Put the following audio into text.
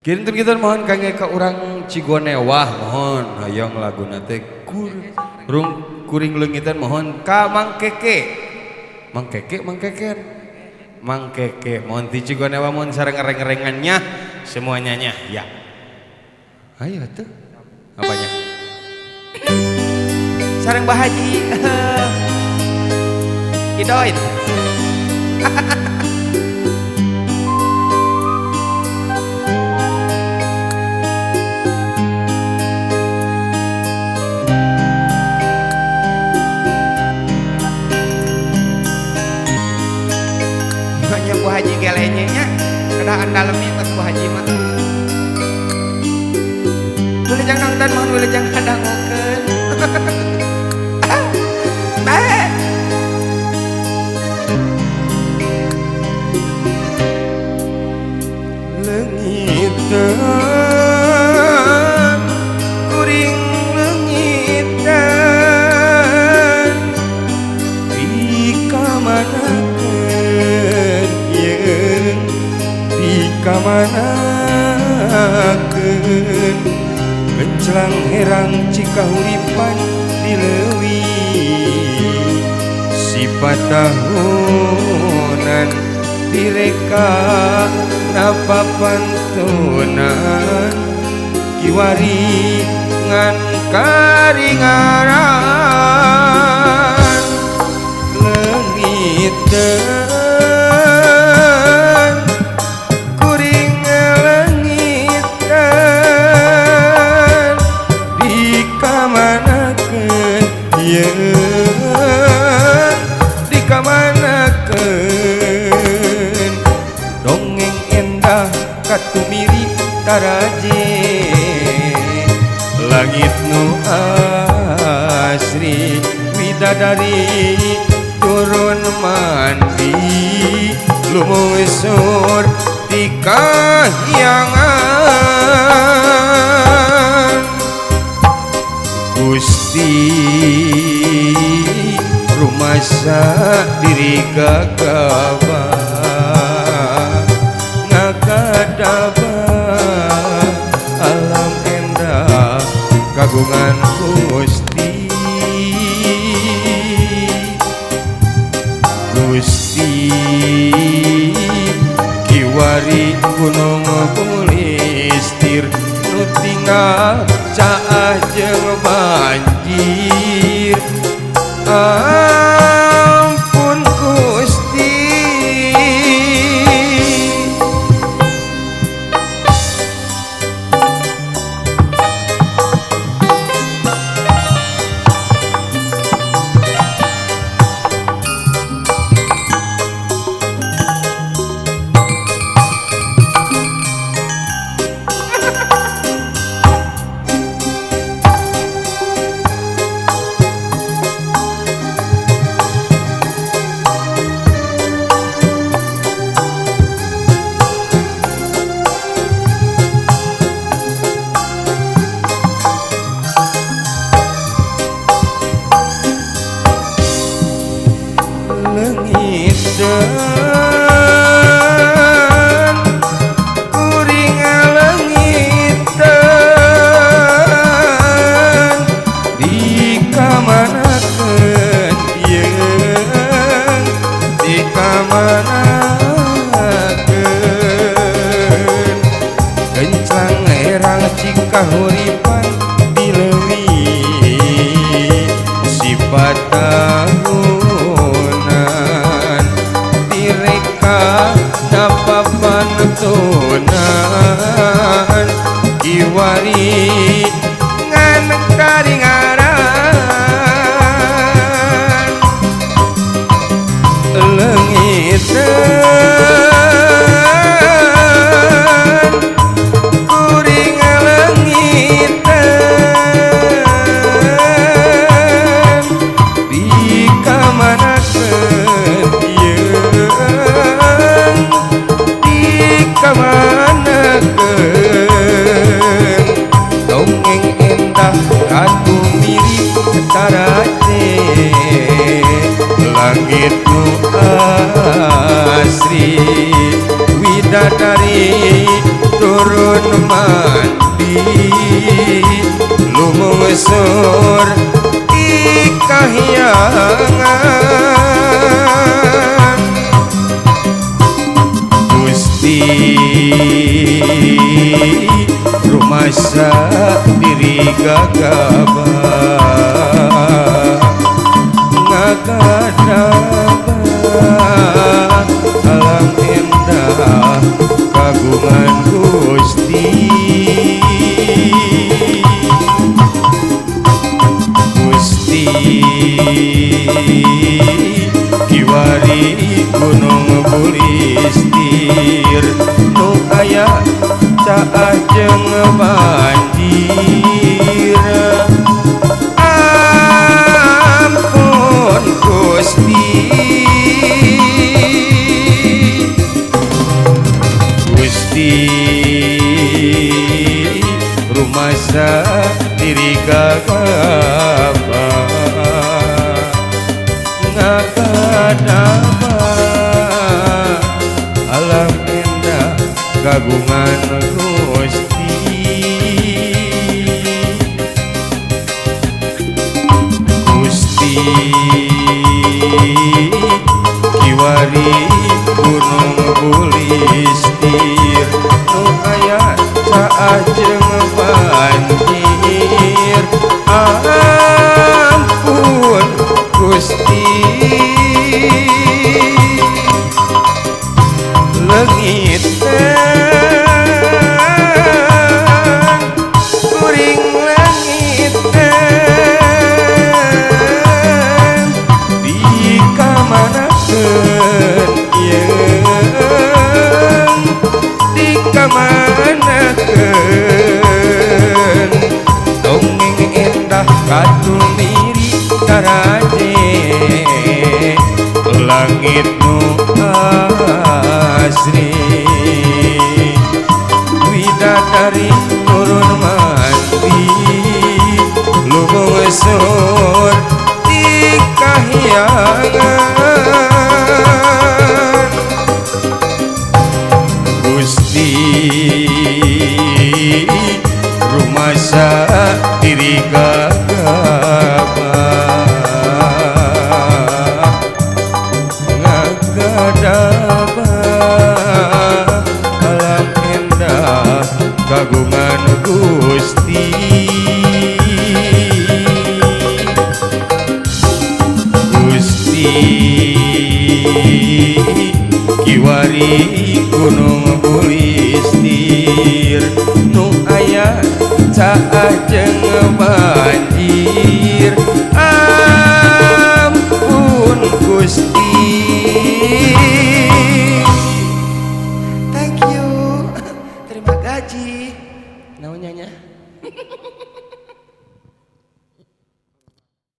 Kirim kita mohon kangge ka urang Cigonewah mohon hayang laguna teh kuring leungitan mohon ka Mang Keke mohon ti Cigonewah mohon sareng ngereng-ngerengannya semuanya nya ya. Ayo tuh apanya sareng Bahaji Idoit Bu Haji gelenya nya keadaan dalamnya pas Bu Haji mah wilujeng nonton mohon wilujeng kadangukeun leungiteun kuring leungitan di kamanakeun di kamanakeun kenclang herang cikahuripan dileuwih sifat tahunan direka napa pantunan kiwari ngan karingaran leungiteun di kamanakeun dongeng endah katumiri taraje langit nu asri widadari turun mandi lumusur di kahyangan Gusti rumasa diri gagaba ngakadaba alam endah kagungan Gusti kiwari gunung pulistir nu tinggal caah jeung banjir ampun Gusti leungiteun kuring leungiteun di kamanakeun yeung di kamanakeun kencang herang cikahuripan dileuwih sifat napa pantunan kiwari ngan karingaran leungiteun kuring leungiteun di kamanakeun yeung di kamanakeun turun mandi lumungsur ikahyangan Gusti rumasa diri gagabah ngagadabah alam indah kagungan Gusti Gusti kiwari gunung bulistir nu aya caajeng banjir ampun Gusti Gusti rumasa diri gagabah ngagadabah alam indah kagungan Gusti Gusti kiwari gunung bulistir nu aya caajeng banjir ampun Gusti leungit kuring langit di kamanakeun yeung di kamanakeun dongeng indah katul miri karaje langit nu asri widadari turun mandi lumungsur ikahyangan Gusti rumasa diri gagabah ngagadabah alam indah kagungan Gusti Gusti kiwari gunung bulistir nu aya caajeng banjir ampun Gusti. Thank you. Terima gaji. Naonnya nya?